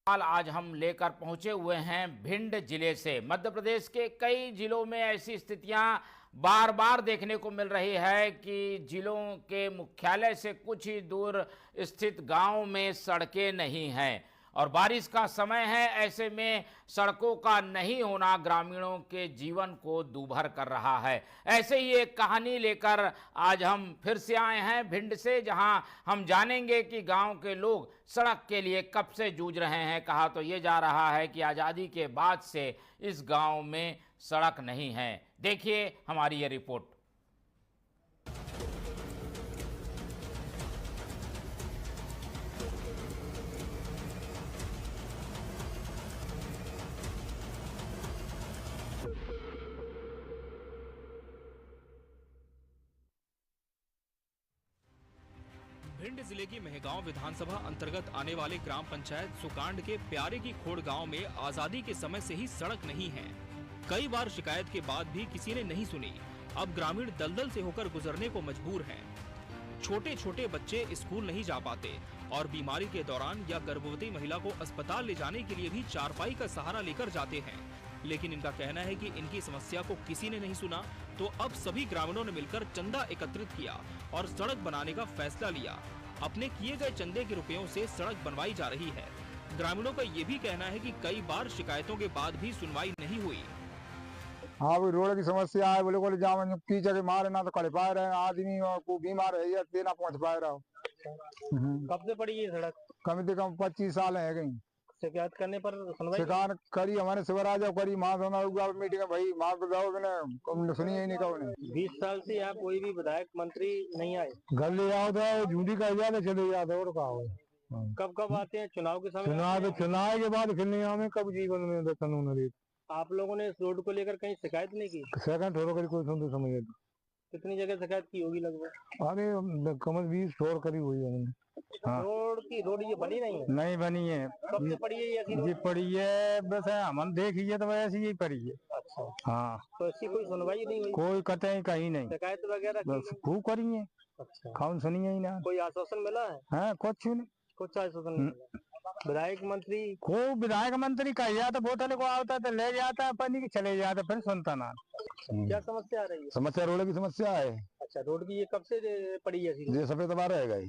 आज हम लेकर पहुंचे हुए हैं भिंड जिले से। मध्य प्रदेश के कई जिलों में ऐसी स्थितियां बार बार देखने को मिल रही है कि जिलों के मुख्यालय से कुछ ही दूर स्थित गांव में सड़कें नहीं हैं और बारिश का समय है। ऐसे में सड़कों का नहीं होना ग्रामीणों के जीवन को दूभर कर रहा है। ऐसे ही एक कहानी लेकर आज हम फिर से आए हैं भिंड से, जहां हम जानेंगे कि गांव के लोग सड़क के लिए कब से जूझ रहे हैं। कहा तो ये जा रहा है कि आज़ादी के बाद से इस गांव में सड़क नहीं है। देखिए हमारी ये रिपोर्ट। भिंड जिले की मेहगांव विधानसभा अंतर्गत आने वाले ग्राम पंचायत सुकांड के प्यारे की खोड़ गांव में आजादी के समय से ही सड़क नहीं है। कई बार शिकायत के बाद भी किसी ने नहीं सुनी। अब ग्रामीण दलदल से होकर गुजरने को मजबूर हैं। छोटे छोटे बच्चे स्कूल नहीं जा पाते और बीमारी के दौरान या गर्भवती महिला को अस्पताल ले जाने के लिए भी चारपाई का सहारा लेकर जाते हैं। लेकिन इनका कहना है कि इनकी समस्या को किसी ने नहीं सुना, तो अब सभी ग्रामीणों ने मिलकर चंदा एकत्रित किया और सड़क बनाने का फैसला लिया। अपने किए गए चंदे के रुपयों से सड़क बनवाई जा रही है। ग्रामीणों का ये भी कहना है कि कई बार शिकायतों के बाद भी सुनवाई नहीं हुई। हाँ भाई, रोड की समस्या है। बोले बोले जाम कीचड़ के मारे ना तो खड़े पाए रहे आदमी को बीमार है या देना पहुंच पाए रहा। कब से पड़ी ये सड़क? कम से कम 25 साल है कहीं। शिकायत करने पर सुनवाई शिकायत करी हमारे शिवराज करी माँ मीटिंग भाई माँ को जाओ मैंने सुनी ही नहीं कहो। 20 साल से यहाँ कोई भी विधायक मंत्री नहीं आए। घर ले जाओ तो झूठी कर जाते चले जाते और कहा हो। कब कब आते हैं? चुनाव के समय? चुनाव के बाद फिर नहीं हमें कब जीवन में कानून। आप लोगों ने इस रोड को लेकर कहीं शिकायत नहीं की? सेकंड ठोर करी कोई सुनते समझ। कितनी जगह शिकायत की होगी लगभग? अरे कम 20 ठोर करी हुई है। हाँ। रोड ये बनी नहीं है? नहीं बनी है। कब से पड़ी है ये पड़ी है बस हम देखिए तो ऐसी ही पड़ी है। अच्छा। हाँ। तो ऐसी कोई सुनवाई नहीं हुई? कोई कतई कहीं नहीं। शिकायत वगैरह बस खूब करी है। अच्छा। खान सुनिए ही ना। कोई आश्वासन मिला है? हाँ कुछ नहीं। कुछ आश्वासन नहीं मिला। विधायक मंत्री खूब विधायक मंत्री कह जाता बोतल को आता तो ले जाता पानी की चले जाता फिर सुनता ना। क्या समस्या आ रही है? समस्या रोड की समस्या है। अच्छा, रोड की ये कब से पड़ी है? ये सफेद बार रहेगा ही।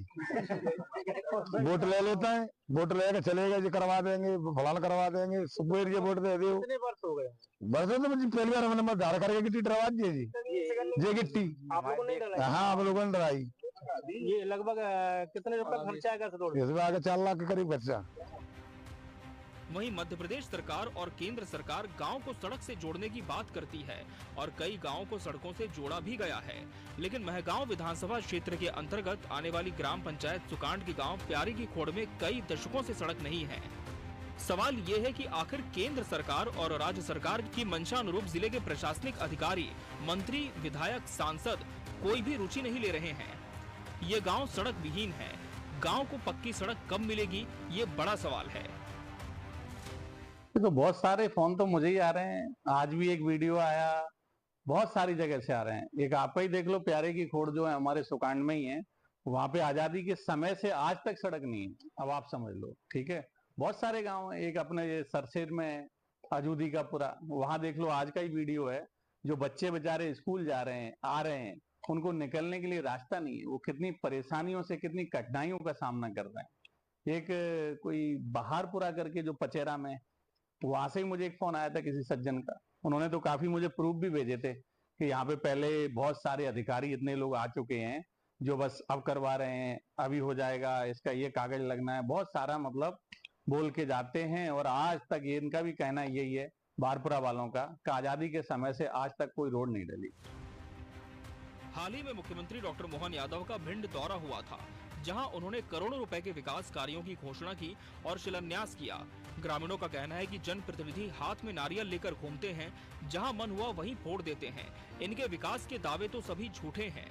वोट ले लेता है, वोट लेकर चलेगा जी करवा देंगे फलान करवा देंगे सुबह ये वोट दे दो। कितने वर्ष हो गए? बस तो पहली बार हमने मतदान करके गिट्टी डरवा दी जी। ये गिट्टी आप लोगों ने डराई? हाँ आप लोगों ने डराई। ये लगभग कितने रुपए खर्चा आएगा इस रोड? इसमें आगे 4 लाख के करीब खर्चा। वहीं मध्य प्रदेश सरकार और केंद्र सरकार गांव को सड़क से जोड़ने की बात करती है और कई गांवों को सड़कों से जोड़ा भी गया है। लेकिन महगांव विधानसभा क्षेत्र के अंतर्गत आने वाली ग्राम पंचायत सुकांड के गांव प्यारी की खोड़ में कई दशकों से सड़क नहीं है। सवाल ये है कि आखिर केंद्र सरकार और राज्य सरकार की मंशा अनुरूप जिले के प्रशासनिक अधिकारी, मंत्री, विधायक, सांसद कोई भी रुचि नहीं ले रहे हैं। ये गाँव सड़क विहीन है। गाँव को पक्की सड़क कब मिलेगी, ये बड़ा सवाल है। तो बहुत सारे फोन तो मुझे ही आ रहे हैं। आज भी एक वीडियो आया, बहुत सारी जगह से आ रहे हैं। एक आप ही देख लो, प्यारे की खोड़ जो है हमारे सुकांड में ही है, वहां पे आजादी के समय से आज तक सड़क नहीं है। अब आप समझ लो, ठीक है। बहुत सारे गांव हैं। एक अपने ये सरसेर में अजूदी का पूरा, वहां देख लो, आज का ही वीडियो है। जो बच्चे बेचारे स्कूल जा रहे हैं, आ रहे हैं, उनको निकलने के लिए रास्ता नहीं है। वो कितनी परेशानियों से, कितनी कठिनाइयों का सामना कर रहे हैं। एक कोई बहारपुरा करके जो पचेरा में, वहां से ही मुझे एक फोन आया था किसी सज्जन का। उन्होंने तो काफी मुझे प्रूफ भी भेजे थे कि यहाँ पे पहले बहुत सारे अधिकारी इतने लोग आ चुके हैं जो बस अब करवा रहे हैं, अभी हो जाएगा, इसका ये कागज लगना है, बहुत सारा मतलब बोल के जाते हैं। और आज तक ये इनका भी कहना यही है, बारपुरा वालों का, कि आजादी के समय से आज तक कोई रोड नहीं डली। हाल ही में मुख्यमंत्री डॉक्टर मोहन यादव का भिंड दौरा हुआ था, जहां उन्होंने करोड़ों रुपए के विकास कार्यों की घोषणा की और शिलान्यास किया। ग्रामीणों का कहना है कि जनप्रतिनिधि हाथ में नारियल लेकर घूमते हैं, जहां मन हुआ वहीं फोड़ देते हैं। इनके विकास के दावे तो सभी झूठे हैं।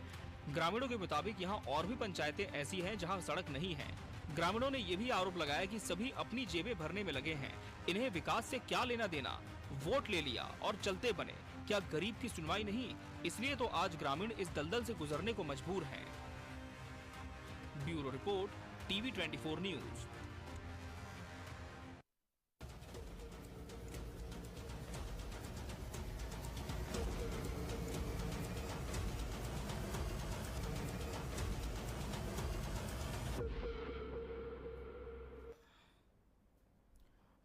ग्रामीणों के मुताबिक यहां और भी पंचायतें ऐसी हैं जहां सड़क नहीं है। ग्रामीणों ने ये भी आरोप लगाया कि सभी अपनी जेबें भरने में लगे हैं। इन्हें विकास से क्या लेना देना, वोट ले लिया और चलते बने। क्या गरीब की सुनवाई नहीं? इसलिए तो आज ग्रामीण इस दलदल से गुजरने को मजबूर हैं। Bureau report, TV 24 news.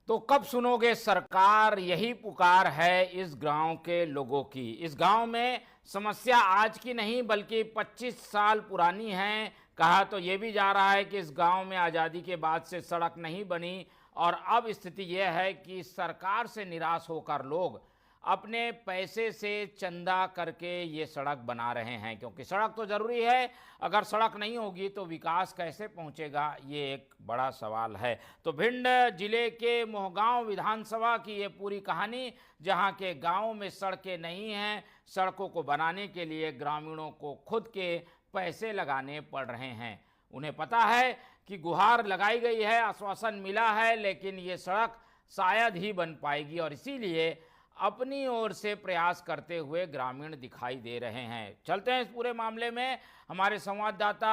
तो कब सुनोगे सरकार, यही पुकार है इस गांव के लोगों की। इस गांव में समस्या आज की नहीं बल्कि 25 साल पुरानी है। कहा तो ये भी जा रहा है कि इस गांव में आज़ादी के बाद से सड़क नहीं बनी और अब स्थिति यह है कि सरकार से निराश होकर लोग अपने पैसे से चंदा करके ये सड़क बना रहे हैं, क्योंकि सड़क तो ज़रूरी है। अगर सड़क नहीं होगी तो विकास कैसे पहुंचेगा, ये एक बड़ा सवाल है। तो भिंड जिले के मोहगांव विधानसभा की ये पूरी कहानी, जहां के गांव में सड़कें नहीं हैं, सड़कों को बनाने के लिए ग्रामीणों को खुद के पैसे लगाने पड़ रहे हैं। उन्हें पता है कि गुहार लगाई गई है, आश्वासन मिला है, लेकिन ये सड़क शायद ही बन पाएगी और इसीलिए अपनी ओर से प्रयास करते हुए ग्रामीण दिखाई दे रहे हैं। चलते हैं इस पूरे मामले में हमारे संवाददाता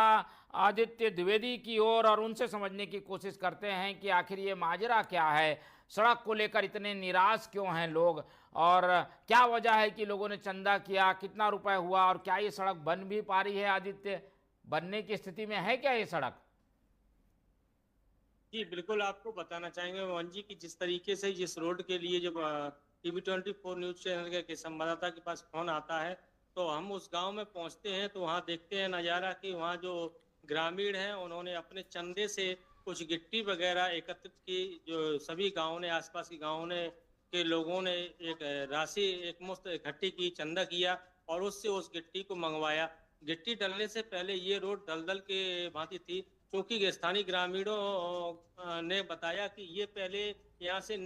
आदित्य द्विवेदी की ओर और उनसे समझने की कोशिश करते हैं कि आखिर ये माजरा क्या है, सड़क को लेकर इतने निराश क्यों हैं लोग और क्या वजह है कि लोगों ने चंदा किया, कितना रुपए हुआ और क्या ये सड़क बन भी पा रही है। आदित्य, बनने की स्थिति में है क्या ये सड़क? जी बिल्कुल, आपको बताना चाहेंगे मोहन जी कि जिस तरीके से जिस रोड के लिए जब टीवी 24 न्यूज चैनल के संवाददाता के पास फोन आता है तो हम उस गांव में पहुंचते हैं तो वहां देखते हैं नज़ारा कि वहां जो ग्रामीण हैं उन्होंने अपने चंदे से कुछ गिट्टी वगैरह एकत्रित की। जो सभी गाँव ने, आसपास के गाँव ने के लोगों ने एक राशि एक मुश्त इकट्ठी की, चंदा किया और उससे उस गिट्टी को मंगवाया। गिट्टी डलने से पहले ये रोड दलदल के भांति थी, क्योंकि स्थानीय ग्रामीणों ने बताया कि ये पहले यहाँ से